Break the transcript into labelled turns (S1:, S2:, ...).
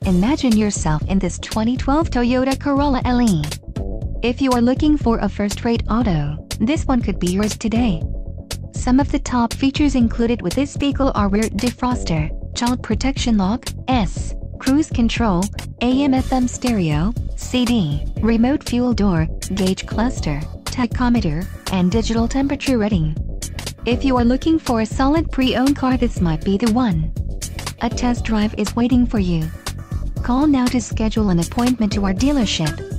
S1: Imagine yourself in this 2012 Toyota Corolla LE. If you are looking for a first-rate auto, this one could be yours today. Some of the top features included with this vehicle are rear defroster, child protection lock, cruise control, AM/FM stereo, CD, remote fuel door, gauge cluster, tachometer, and digital temperature reading. If you are looking for a solid pre-owned car, this might be the one. A test drive is waiting for you. Call now to schedule an appointment to our dealership.